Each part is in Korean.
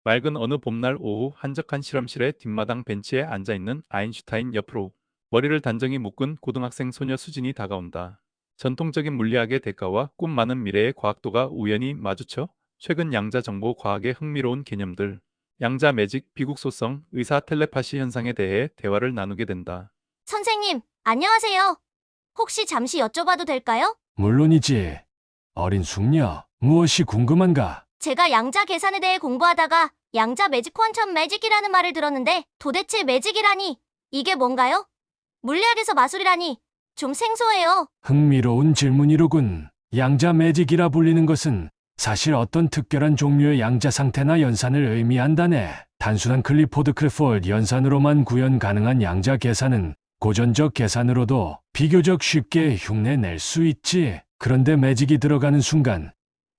맑은 어느 봄날 오후 한적한 실험실의 뒷마당 벤치에 앉아있는 아인슈타인 옆으로 머리를 단정히 묶은 고등학생 소녀 수진이 다가온다. 전통적인 물리학의 대가와 꿈 많은 미래의 과학도가 우연히 마주쳐 최근 양자 정보 과학의 흥미로운 개념들, 양자 매직, 비국소성, 의사 텔레파시 현상에 대해 대화를 나누게 된다. 선생님, 안녕하세요. 혹시 잠시 여쭤봐도 될까요? 물론이지. 어린 숙녀, 무엇이 궁금한가? 제가 양자 계산에 대해 공부하다가 양자 매직 퀀텀 매직이라는 말을 들었는데 도대체 매직이라니 이게 뭔가요? 물리학에서 마술이라니 좀 생소해요. 흥미로운 질문이로군. 양자 매직이라 불리는 것은 사실 어떤 특별한 종류의 양자 상태나 연산을 의미한다네. 단순한 클리포드 크래포드 연산으로만 구현 가능한 양자 계산은 고전적 계산으로도 비교적 쉽게 흉내낼 수 있지. 그런데 매직이 들어가는 순간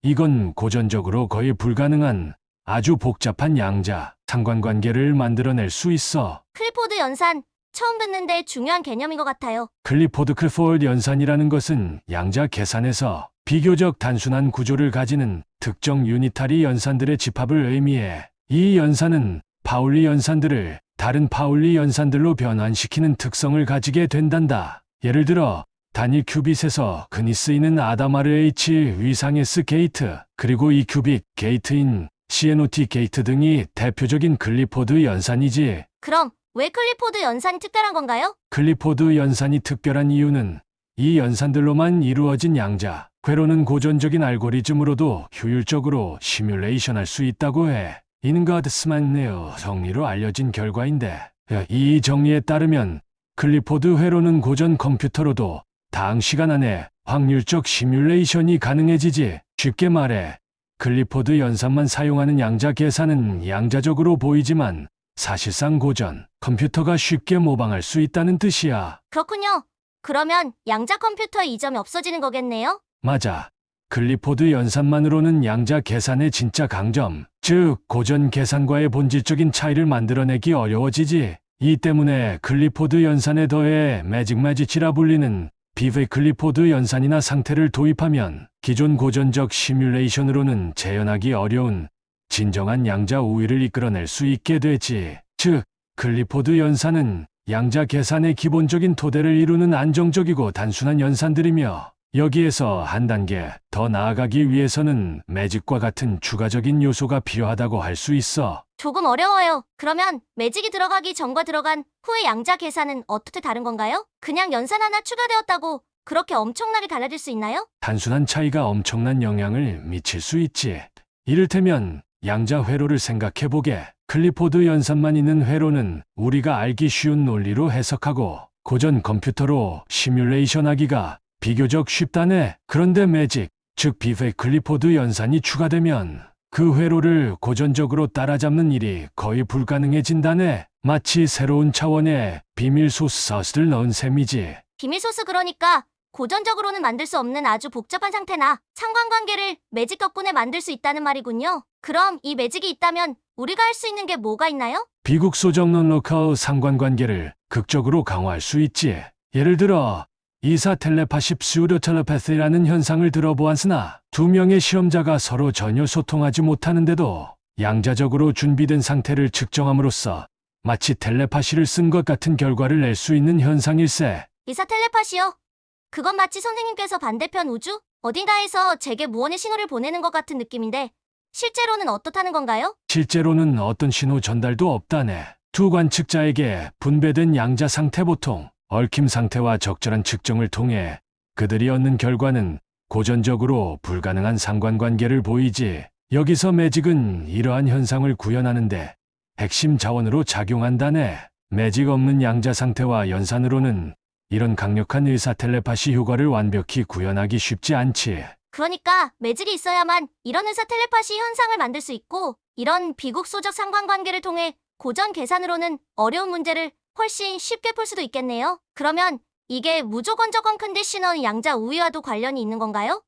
이건 고전적으로 거의 불가능한 아주 복잡한 양자 상관관계를 만들어낼 수 있어. 클리포드 연산, 처음 듣는데 중요한 개념인 것 같아요. 클리포드 크래포드 연산이라는 것은 양자 계산에서 비교적 단순한 구조를 가지는 특정 유니타리 연산들의 집합을 의미해. 이 연산은 파울리 연산들을 다른 파울리 연산들로 변환시키는 특성을 가지게 된단다. 예를 들어 단일 큐빗에서 흔히 쓰이는 아다마르 H 위상의 S 게이트, 그리고 이 큐빗 게이트인 CNOT 게이트 등이 대표적인 클리포드 연산이지. 그럼 왜 클리포드 연산이 특별한 건가요? 클리포드 연산이 특별한 이유는 이 연산들로만 이루어진 양자 회로는 고전적인 알고리즘으로도 효율적으로 시뮬레이션할 수 있다고 해. 인가드스만 네어 정리로 알려진 결과인데, 이 정리에 따르면 클리포드 회로는 고전 컴퓨터로도 당 시간 안에 확률적 시뮬레이션이 가능해지지. 쉽게 말해 클리포드 연산만 사용하는 양자 계산은 양자적으로 보이지만 사실상 고전 컴퓨터가 쉽게 모방할 수 있다는 뜻이야. 그렇군요. 그러면 양자 컴퓨터의 이점이 없어지는 거겠네요? 맞아. 클리포드 연산만으로는 양자 계산의 진짜 강점, 즉 고전 계산과의 본질적인 차이를 만들어내기 어려워지지. 이 때문에 클리포드 연산에 더해 매직이라 불리는 비브의 클리포드 연산이나 상태를 도입하면 기존 고전적 시뮬레이션으로는 재현하기 어려운 진정한 양자 우위를 이끌어낼 수 있게 되지. 즉, 클리포드 연산은 양자 계산의 기본적인 토대를 이루는 안정적이고 단순한 연산들이며, 여기에서 한 단계 더 나아가기 위해서는 매직과 같은 추가적인 요소가 필요하다고 할 수 있어. 조금 어려워요. 그러면 매직이 들어가기 전과 들어간 후의 양자 계산은 어떻게 다른 건가요? 그냥 연산 하나 추가되었다고 그렇게 엄청나게 달라질 수 있나요? 단순한 차이가 엄청난 영향을 미칠 수 있지. 이를테면 양자 회로를 생각해보게. 클리포드 연산만 있는 회로는 우리가 알기 쉬운 논리로 해석하고 고전 컴퓨터로 시뮬레이션하기가 비교적 쉽다네. 그런데 매직, 즉 비브의 클리포드 연산이 추가되면 그 회로를 고전적으로 따라잡는 일이 거의 불가능해진다네. 마치 새로운 차원의 비밀 소스를 넣은 셈이지. 비밀 소스 그러니까 고전적으로는 만들 수 없는 아주 복잡한 상태나 상관관계를 매직 덕분에 만들 수 있다는 말이군요. 그럼 이 매직이 있다면 우리가 할 수 있는 게 뭐가 있나요? 비국소적 논로커 상관관계를 극적으로 강화할 수 있지. 예를 들어 이사 텔레파시 pseudo 텔레파시라는 현상을 들어보았으나 두 명의 실험자가 서로 전혀 소통하지 못하는데도 양자적으로 준비된 상태를 측정함으로써 마치 텔레파시를 쓴 것 같은 결과를 낼 수 있는 현상일세. 이사 텔레파시요? 그건 마치 선생님께서 반대편 우주? 어딘가에서 제게 무언의 신호를 보내는 것 같은 느낌인데 실제로는 어떻다는 건가요? 실제로는 어떤 신호 전달도 없다네. 두 관측자에게 분배된 양자 상태 보통 얽힘 상태와 적절한 측정을 통해 그들이 얻는 결과는 고전적으로 불가능한 상관관계를 보이지. 여기서 매직은 이러한 현상을 구현하는데 핵심 자원으로 작용한다네. 매직 없는 양자 상태와 연산으로는 이런 강력한 의사 텔레파시 효과를 완벽히 구현하기 쉽지 않지. 그러니까 매직이 있어야만 이런 의사 텔레파시 현상을 만들 수 있고 이런 비국소적 상관관계를 통해 고전 계산으로는 어려운 문제를 훨씬 쉽게 풀 수도 있겠네요. 그러면 이게 무조건적 언컨디셔널 양자 우위와도 관련이 있는 건가요?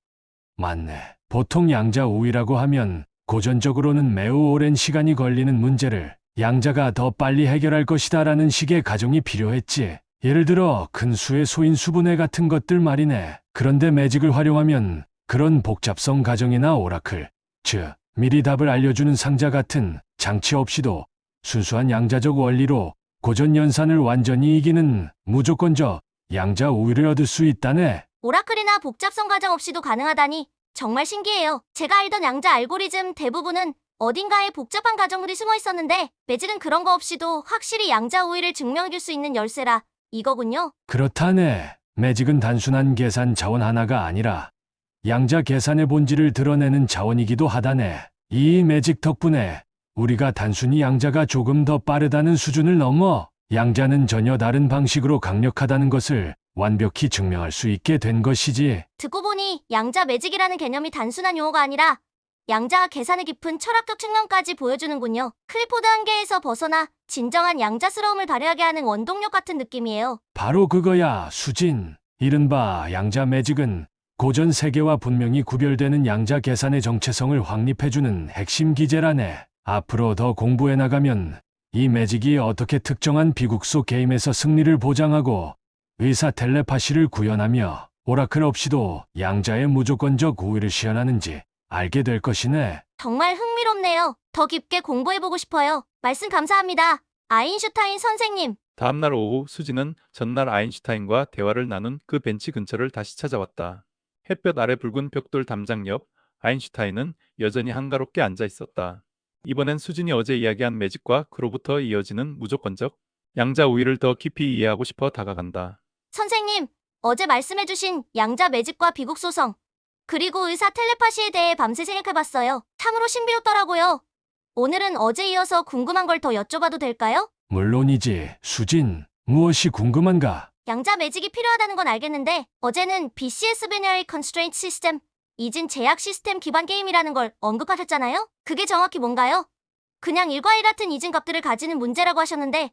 맞네. 보통 양자 우위라고 하면 고전적으로는 매우 오랜 시간이 걸리는 문제를 양자가 더 빨리 해결할 것이다라는 식의 가정이 필요했지. 예를 들어 큰 수의 소인수분해 같은 것들 말이네. 그런데 매직을 활용하면 그런 복잡성 가정이나 오라클, 즉 미리 답을 알려주는 상자 같은 장치 없이도 순수한 양자적 원리로 고전 연산을 완전히 이기는 무조건적 양자 우위를 얻을 수 있다네. 오라클이나 복잡성 과정 없이도 가능하다니 정말 신기해요. 제가 알던 양자 알고리즘 대부분은 어딘가에 복잡한 과정들이 숨어 있었는데 매직은 그런 거 없이도 확실히 양자 우위를 증명해줄 수 있는 열쇠라 이거군요. 그렇다네. 매직은 단순한 계산 자원 하나가 아니라 양자 계산의 본질을 드러내는 자원이기도 하다네. 이 매직 덕분에 우리가 단순히 양자가 조금 더 빠르다는 수준을 넘어 양자는 전혀 다른 방식으로 강력하다는 것을 완벽히 증명할 수 있게 된 것이지. 듣고 보니 양자 매직이라는 개념이 단순한 용어가 아니라 양자 계산의 깊은 철학적 측면까지 보여주는군요. 클리포드 한계에서 벗어나 진정한 양자스러움을 발휘하게 하는 원동력 같은 느낌이에요. 바로 그거야, 수진. 이른바 양자 매직은 고전 세계와 분명히 구별되는 양자 계산의 정체성을 확립해주는 핵심 기제라네. 앞으로 더 공부해 나가면 이 매직이 어떻게 특정한 비국소 게임에서 승리를 보장하고 의사 텔레파시를 구현하며 오라클 없이도 양자의 무조건적 우위를 시현하는지 알게 될 것이네. 정말 흥미롭네요. 더 깊게 공부해보고 싶어요. 말씀 감사합니다. 아인슈타인 선생님. 다음날 오후 수지는 전날 아인슈타인과 대화를 나눈 그 벤치 근처를 다시 찾아왔다. 햇볕 아래 붉은 벽돌 담장 옆 아인슈타인은 여전히 한가롭게 앉아 있었다. 이번엔 수진이 어제 이야기한 매직과 그로부터 이어지는 무조건적 양자 우위를 더 깊이 이해하고 싶어 다가간다. 선생님, 어제 말씀해주신 양자 매직과 비국소성, 그리고 의사 텔레파시에 대해 밤새 생각해봤어요. 참으로 신비롭더라고요. 오늘은 어제 이어서 궁금한 걸 더 여쭤봐도 될까요? 물론이지, 수진. 무엇이 궁금한가? 양자 매직이 필요하다는 건 알겠는데 어제는 BCS Binary Constraint System, 이진 제약 시스템 기반 게임이라는 걸 언급하셨잖아요? 그게 정확히 뭔가요? 그냥 1과 1 같은 이진 값들을 가지는 문제라고 하셨는데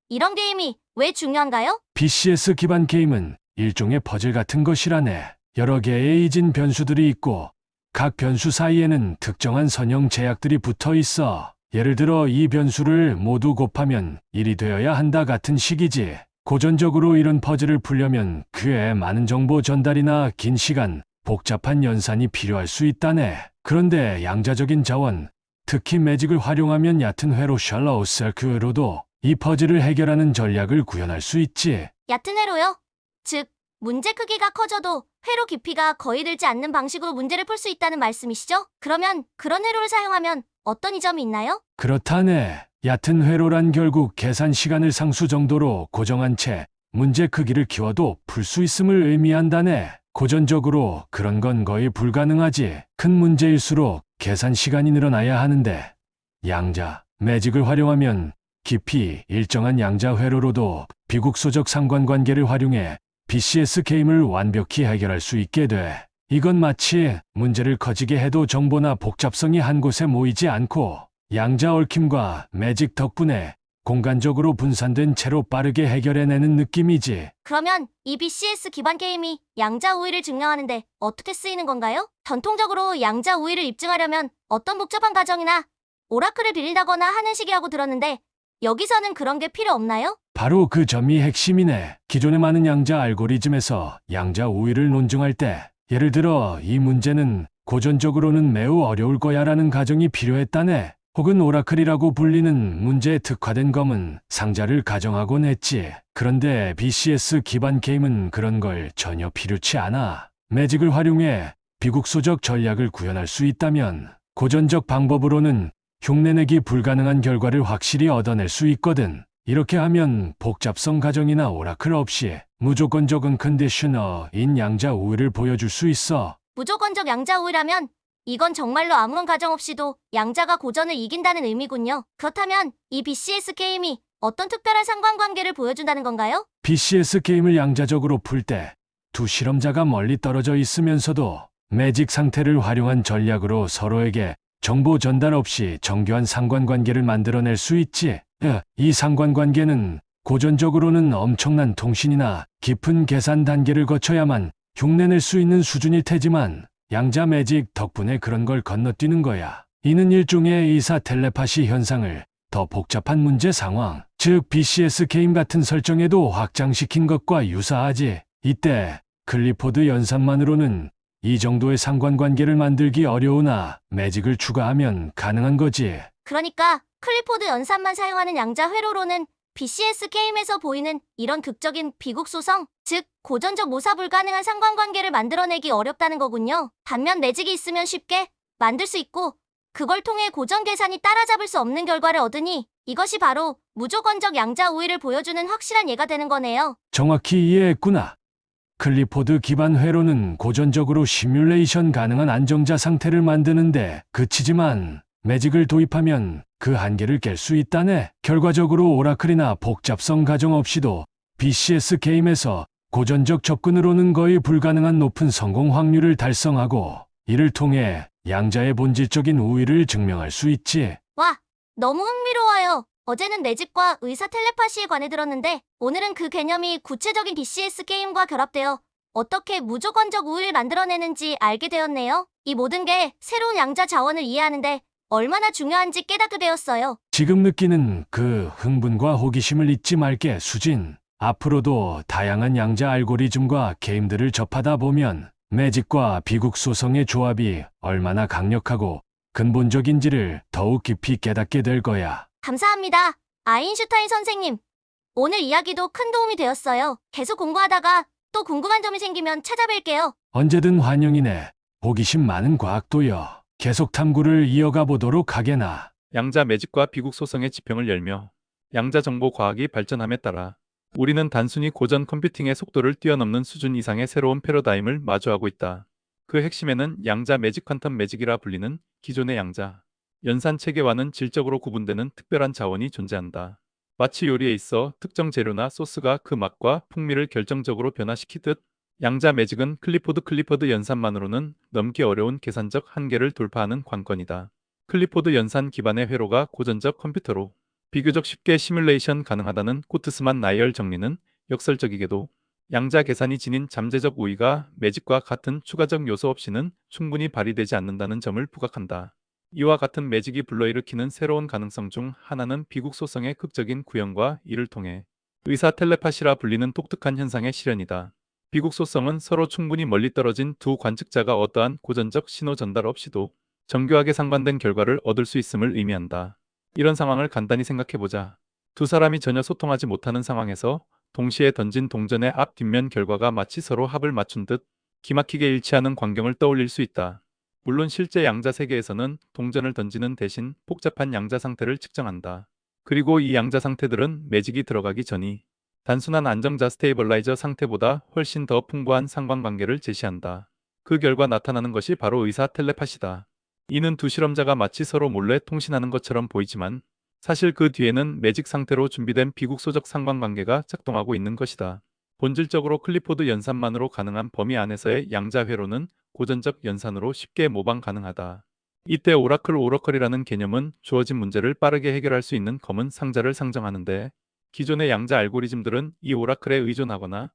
이런 게임이 왜 중요한가요? BCS 기반 게임은 일종의 퍼즐 같은 것이라네. 여러 개의 이진 변수들이 있고 각 변수 사이에는 특정한 선형 제약들이 붙어 있어. 예를 들어 이 변수를 모두 곱하면 1이 되어야 한다 같은 식이지. 고전적으로 이런 퍼즐을 풀려면 그 외에 많은 정보 전달이나 긴 시간, 복잡한 연산이 필요할 수 있다네. 그런데 양자적인 자원, 특히 매직을 활용하면 얕은 회로 샬로우 서큐로도 이 퍼즐을 해결하는 전략을 구현할 수 있지. 얕은 회로요? 즉, 문제 크기가 커져도 회로 깊이가 거의 들지 않는 방식으로 문제를 풀 수 있다는 말씀이시죠? 그러면 그런 회로를 사용하면 어떤 이점이 있나요? 그렇다네. 얕은 회로란 결국 계산 시간을 상수 정도로 고정한 채 문제 크기를 키워도 풀 수 있음을 의미한다네. 고전적으로 그런 건 거의 불가능하지. 큰 문제일수록 계산 시간이 늘어나야 하는데 양자, 매직을 활용하면 깊이 일정한 양자 회로로도 비국소적 상관관계를 활용해 BCS 게임을 완벽히 해결할 수 있게 돼. 이건 마치 문제를 커지게 해도 정보나 복잡성이 한 곳에 모이지 않고 양자 얽힘과 매직 덕분에 공간적으로 분산된 채로 빠르게 해결해내는 느낌이지. 그러면 이 BCS 기반 게임이 양자 우위를 증명하는데 어떻게 쓰이는 건가요? 전통적으로 양자 우위를 입증하려면 어떤 복잡한 과정이나 오라클을 빌린다거나 하는 식이라고 들었는데 여기서는 그런 게 필요 없나요? 바로 그 점이 핵심이네. 기존의 많은 양자 알고리즘에서 양자 우위를 논증할 때 예를 들어 이 문제는 고전적으로는 매우 어려울 거야 라는 가정이 필요했다네. 혹은 오라클이라고 불리는 문제에 특화된 검은 상자를 가정하곤 했지. 그런데 BCS 기반 게임은 그런 걸 전혀 필요치 않아. 매직을 활용해 비국소적 전략을 구현할 수 있다면 고전적 방법으로는 흉내내기 불가능한 결과를 확실히 얻어낼 수 있거든. 이렇게 하면 복잡성 가정이나 오라클 없이 무조건적 unconditional인 양자 우위를 보여줄 수 있어. 무조건적 양자 우위라면 이건 정말로 아무런 가정 없이도 양자가 고전을 이긴다는 의미군요. 그렇다면 이 BCS 게임이 어떤 특별한 상관관계를 보여준다는 건가요? BCS 게임을 양자적으로 풀 때 두 실험자가 멀리 떨어져 있으면서도 매직 상태를 활용한 전략으로 서로에게 정보 전달 없이 정교한 상관관계를 만들어낼 수 있지. 이 상관관계는 고전적으로는 엄청난 통신이나 깊은 계산 단계를 거쳐야만 흉내낼 수 있는 수준일 테지만 양자 매직 덕분에 그런 걸 건너뛰는 거야. 이는 일종의 의사 텔레파시 현상을 더 복잡한 문제 상황, 즉 BCS 게임 같은 설정에도 확장시킨 것과 유사하지. 이때 클리포드 연산만으로는 이 정도의 상관관계를 만들기 어려우나 매직을 추가하면 가능한 거지. 그러니까 클리포드 연산만 사용하는 양자 회로로는 BCS 게임에서 보이는 이런 극적인 비국소성, 즉 고전적 모사 불가능한 상관관계를 만들어내기 어렵다는 거군요. 반면 매직이 있으면 쉽게 만들 수 있고 그걸 통해 고전 계산이 따라잡을 수 없는 결과를 얻으니 이것이 바로 무조건적 양자 우위를 보여주는 확실한 예가 되는 거네요. 정확히 이해했구나. 클리포드 기반 회로는 고전적으로 시뮬레이션 가능한 안정자 상태를 만드는데 그치지만 매직을 도입하면 그 한계를 깰 수 있다네. 결과적으로 오라클이나 복잡성 가정 없이도 BCS 게임에서 고전적 접근으로는 거의 불가능한 높은 성공 확률을 달성하고 이를 통해 양자의 본질적인 우위를 증명할 수 있지. 와, 너무 흥미로워요. 어제는 매직과 의사 텔레파시에 관해 들었는데 오늘은 그 개념이 구체적인 BCS 게임과 결합되어 어떻게 무조건적 우위를 만들어내는지 알게 되었네요. 이 모든 게 새로운 양자 자원을 이해하는데 얼마나 중요한지 깨닫게 되었어요. 지금 느끼는 그 흥분과 호기심을 잊지 말게, 수진. 앞으로도 다양한 양자 알고리즘과 게임들을 접하다 보면 매직과 비국소성의 조합이 얼마나 강력하고 근본적인지를 더욱 깊이 깨닫게 될 거야. 감사합니다. 아인슈타인 선생님. 오늘 이야기도 큰 도움이 되었어요. 계속 공부하다가 또 궁금한 점이 생기면 찾아뵐게요. 언제든 환영이네. 호기심 많은 과학도요. 계속 탐구를 이어가 보도록 하게나. 양자 매직과 비국소성의 지평을 열며 양자 정보 과학이 발전함에 따라 우리는 단순히 고전 컴퓨팅의 속도를 뛰어넘는 수준 이상의 새로운 패러다임을 마주하고 있다. 그 핵심에는 양자 매직 퀀텀 매직이라 불리는 기존의 양자 연산 체계와는 질적으로 구분되는 특별한 자원이 존재한다. 마치 요리에 있어 특정 재료나 소스가 그 맛과 풍미를 결정적으로 변화시키듯 양자 매직은 클리포드 연산만으로는 넘기 어려운 계산적 한계를 돌파하는 관건이다. 클리포드 연산 기반의 회로가 고전적 컴퓨터로 비교적 쉽게 시뮬레이션 가능하다는 코트스만 나이얼 정리는 역설적이게도 양자 계산이 지닌 잠재적 우위가 매직과 같은 추가적 요소 없이는 충분히 발휘되지 않는다는 점을 부각한다. 이와 같은 매직이 불러일으키는 새로운 가능성 중 하나는 비국소성의 극적인 구현과 이를 통해 의사 텔레파시라 불리는 독특한 현상의 실현이다. 비국소성은 서로 충분히 멀리 떨어진 두 관측자가 어떠한 고전적 신호 전달 없이도 정교하게 상반된 결과를 얻을 수 있음을 의미한다. 이런 상황을 간단히 생각해보자. 두 사람이 전혀 소통하지 못하는 상황에서 동시에 던진 동전의 앞 뒷면 결과가 마치 서로 합을 맞춘 듯 기막히게 일치하는 광경을 떠올릴 수 있다. 물론 실제 양자 세계에서는 동전을 던지는 대신 복잡한 양자 상태를 측정한다. 그리고 이 양자 상태들은 매직이 들어가기 전이 단순한 안정자 스테이블라이저 상태보다 훨씬 더 풍부한 상관관계를 제시한다. 그 결과 나타나는 것이 바로 의사 텔레파시다. 이는 두 실험자가 마치 서로 몰래 통신하는 것처럼 보이지만 사실 그 뒤에는 매직 상태로 준비된 비국소적 상관관계가 작동하고 있는 것이다. 본질적으로 클리포드 연산만으로 가능한 범위 안에서의 양자 회로는 고전적 연산으로 쉽게 모방 가능하다. 이때 오라클이라는 개념은 주어진 문제를 빠르게 해결할 수 있는 검은 상자를 상정하는데 기존의 양자 알고리즘들은 이 오라클에 의존하거나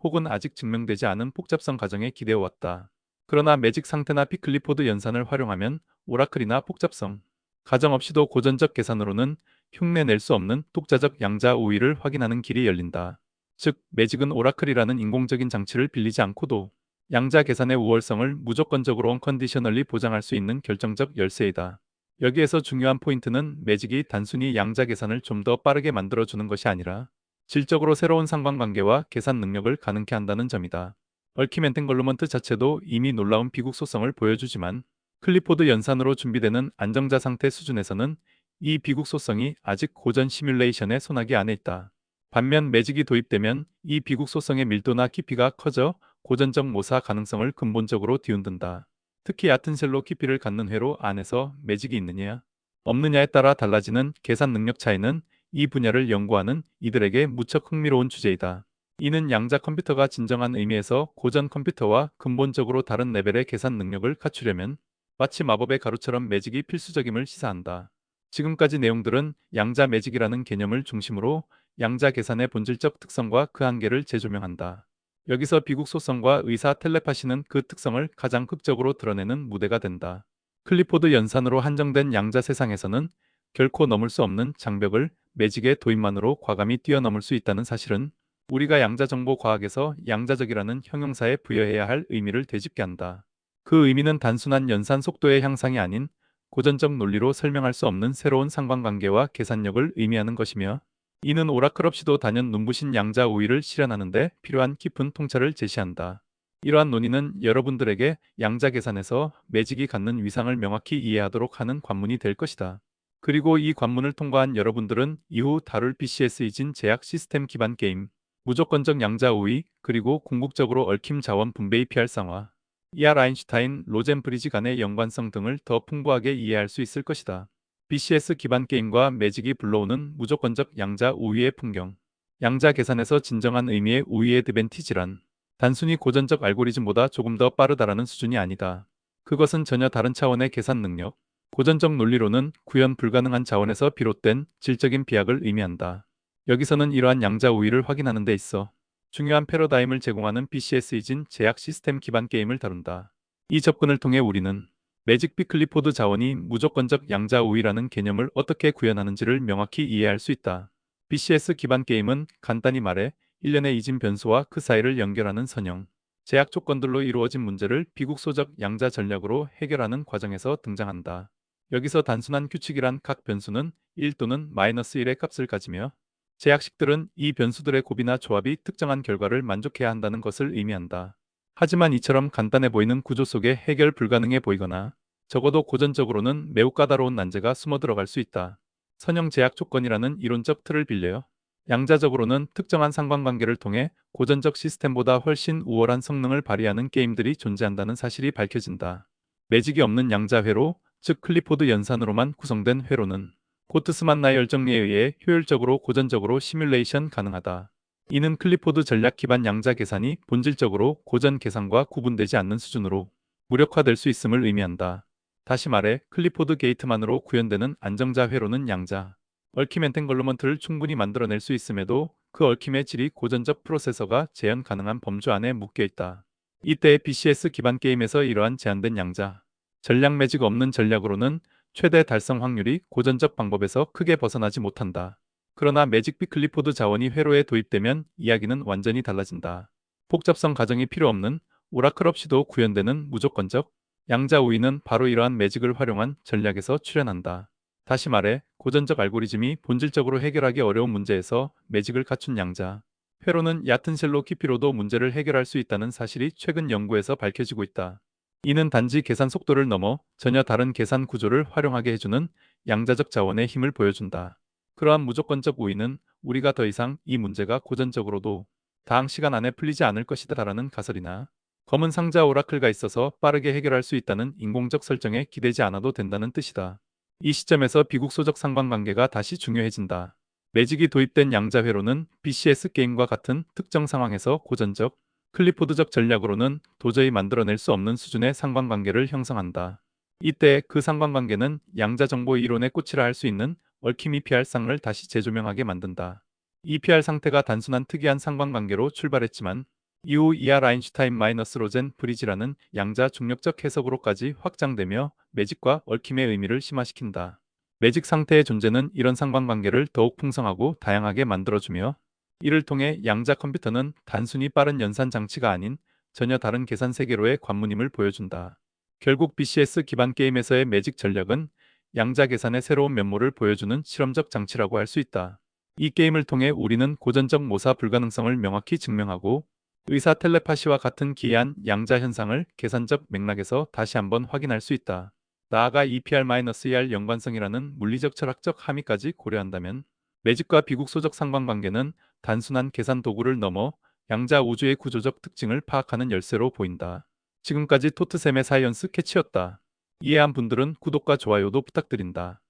혹은 아직 증명되지 않은 복잡성 가정에 기대어왔다. 그러나 매직 상태나 피클리포드 연산을 활용하면 오라클이나 복잡성 가정 없이도 고전적 계산으로는 흉내낼 수 없는 독자적 양자 우위를 확인하는 길이 열린다. 즉, 매직은 오라클이라는 인공적인 장치를 빌리지 않고도 양자 계산의 우월성을 무조건적으로 언컨디셔널리 보장할 수 있는 결정적 열쇠이다. 여기에서 중요한 포인트는 매직이 단순히 양자 계산을 좀 더 빠르게 만들어주는 것이 아니라 질적으로 새로운 상관관계와 계산 능력을 가능케 한다는 점이다. 얽힘 엔탱걸루먼트 자체도 이미 놀라운 비국소성을 보여주지만 클리포드 연산으로 준비되는 안정자 상태 수준에서는 이 비국소성이 아직 고전 시뮬레이션의 소나기 안에 있다. 반면 매직이 도입되면 이 비국소성의 밀도나 깊이가 커져 고전적 모사 가능성을 근본적으로 뒤흔든다. 특히 얕은 셀로 깊이를 갖는 회로 안에서 매직이 있느냐, 없느냐에 따라 달라지는 계산 능력 차이는 이 분야를 연구하는 이들에게 무척 흥미로운 주제이다. 이는 양자 컴퓨터가 진정한 의미에서 고전 컴퓨터와 근본적으로 다른 레벨의 계산 능력을 갖추려면 마치 마법의 가루처럼 매직이 필수적임을 시사한다. 지금까지 내용들은 양자 매직이라는 개념을 중심으로 양자 계산의 본질적 특성과 그 한계를 재조명한다. 여기서 비국소성과 의사 텔레파시는 그 특성을 가장 극적으로 드러내는 무대가 된다. 클리포드 연산으로 한정된 양자 세상에서는 결코 넘을 수 없는 장벽을 매직의 도입만으로 과감히 뛰어넘을 수 있다는 사실은 우리가 양자정보과학에서 양자적이라는 형용사에 부여해야 할 의미를 되짚게 한다. 그 의미는 단순한 연산 속도의 향상이 아닌 고전적 논리로 설명할 수 없는 새로운 상관관계와 계산력을 의미하는 것이며, 이는 오라클 없이도 단연 눈부신 양자 우위를 실현하는 데 필요한 깊은 통찰을 제시한다. 이러한 논의는 여러분들에게 양자 계산에서 매직이 갖는 위상을 명확히 이해하도록 하는 관문이 될 것이다. 그리고 이 관문을 통과한 여러분들은 이후 다룰 BCS 이진 제약 시스템 기반 게임, 무조건적 양자 우위, 그리고 궁극적으로 얽힘 자원 분배의 피할상화, ER 아인슈타인 로젠 브리지 간의 연관성 등을 더 풍부하게 이해할 수 있을 것이다. BCS 기반 게임과 매직이 불러오는 무조건적 양자 우위의 풍경. 양자 계산에서 진정한 의미의 우위의 드밴티지란 단순히 고전적 알고리즘보다 조금 더 빠르다라는 수준이 아니다. 그것은 전혀 다른 차원의 계산 능력. 고전적 논리로는 구현 불가능한 자원에서 비롯된 질적인 비약을 의미한다. 여기서는 이러한 양자 우위를 확인하는 데 있어 중요한 패러다임을 제공하는 BCS이진 제약 시스템 기반 게임을 다룬다. 이 접근을 통해 우리는 매직 비클리포드 자원이 무조건적 양자 우위라는 개념을 어떻게 구현하는지를 명확히 이해할 수 있다. BCS 기반 게임은 간단히 말해 일련의 이진 변수와 그 사이를 연결하는 선형, 제약 조건들로 이루어진 문제를 비국소적 양자 전략으로 해결하는 과정에서 등장한다. 여기서 단순한 규칙이란 각 변수는 1 또는 -1의 값을 가지며, 제약식들은 이 변수들의 곱이나 조합이 특정한 결과를 만족해야 한다는 것을 의미한다. 하지만 이처럼 간단해 보이는 구조 속에 해결 불가능해 보이거나 적어도 고전적으로는 매우 까다로운 난제가 숨어 들어갈 수 있다. 선형 제약 조건이라는 이론적 틀을 빌려요. 양자적으로는 특정한 상관관계를 통해 고전적 시스템보다 훨씬 우월한 성능을 발휘하는 게임들이 존재한다는 사실이 밝혀진다. 매직이 없는 양자 회로, 즉 클리포드 연산으로만 구성된 회로는 고트스만나의 열정리에 의해 효율적으로 고전적으로 시뮬레이션 가능하다. 이는 클리포드 전략 기반 양자 계산이 본질적으로 고전 계산과 구분되지 않는 수준으로 무력화될 수 있음을 의미한다. 다시 말해 클리포드 게이트만으로 구현되는 안정자 회로는 양자, 얽힘 엔탱글러먼트를 충분히 만들어낼 수 있음에도 그 얽힘의 질이 고전적 프로세서가 재현 가능한 범주 안에 묶여 있다. 이때의 BCS 기반 게임에서 이러한 제한된 양자, 전략 매직 없는 전략으로는 최대 달성 확률이 고전적 방법에서 크게 벗어나지 못한다. 그러나 매직 비클리포드 자원이 회로에 도입되면 이야기는 완전히 달라진다. 복잡성 가정이 필요 없는 오라클 없이도 구현되는 무조건적 양자 우위는 바로 이러한 매직을 활용한 전략에서 출현한다. 다시 말해 고전적 알고리즘이 본질적으로 해결하기 어려운 문제에서 매직을 갖춘 양자 회로는 얕은 셀로 깊이로도 문제를 해결할 수 있다는 사실이 최근 연구에서 밝혀지고 있다. 이는 단지 계산 속도를 넘어 전혀 다른 계산 구조를 활용하게 해주는 양자적 자원의 힘을 보여준다. 그러한 무조건적 우위는 우리가 더 이상 이 문제가 고전적으로도 다항 시간 안에 풀리지 않을 것이다라는 가설이나 검은 상자 오라클가 있어서 빠르게 해결할 수 있다는 인공적 설정에 기대지 않아도 된다는 뜻이다. 이 시점에서 비국소적 상관관계가 다시 중요해진다. 매직이 도입된 양자 회로는 BCS 게임과 같은 특정 상황에서 고전적 클리포드적 전략으로는 도저히 만들어낼 수 없는 수준의 상관관계를 형성한다. 이때 그 상관관계는 양자정보 이론의 꽃이라 할 수 있는 얽힘 EPR상을 다시 재조명하게 만든다. EPR 상태가 단순한 특이한 상관관계로 출발했지만 이후 ER 아인슈타인-로젠 브리지라는 양자 중력적 해석으로까지 확장되며 매직과 얽힘의 의미를 심화시킨다. 매직 상태의 존재는 이런 상관관계를 더욱 풍성하고 다양하게 만들어주며, 이를 통해 양자 컴퓨터는 단순히 빠른 연산 장치가 아닌 전혀 다른 계산 세계로의 관문임을 보여준다. 결국 BCS 기반 게임에서의 매직 전략은 양자 계산의 새로운 면모를 보여주는 실험적 장치라고 할 수 있다. 이 게임을 통해 우리는 고전적 모사 불가능성을 명확히 증명하고 의사 텔레파시와 같은 기이한 양자 현상을 계산적 맥락에서 다시 한번 확인할 수 있다. 나아가 EPR-ER 연관성이라는 물리적 철학적 함의까지 고려한다면 매직과 비국소적 상관관계는 단순한 계산 도구를 넘어 양자 우주의 구조적 특징을 파악하는 열쇠로 보인다. 지금까지 토트샘의 사이언스 캐치였다. 이해한 분들은 구독과 좋아요도 부탁드린다.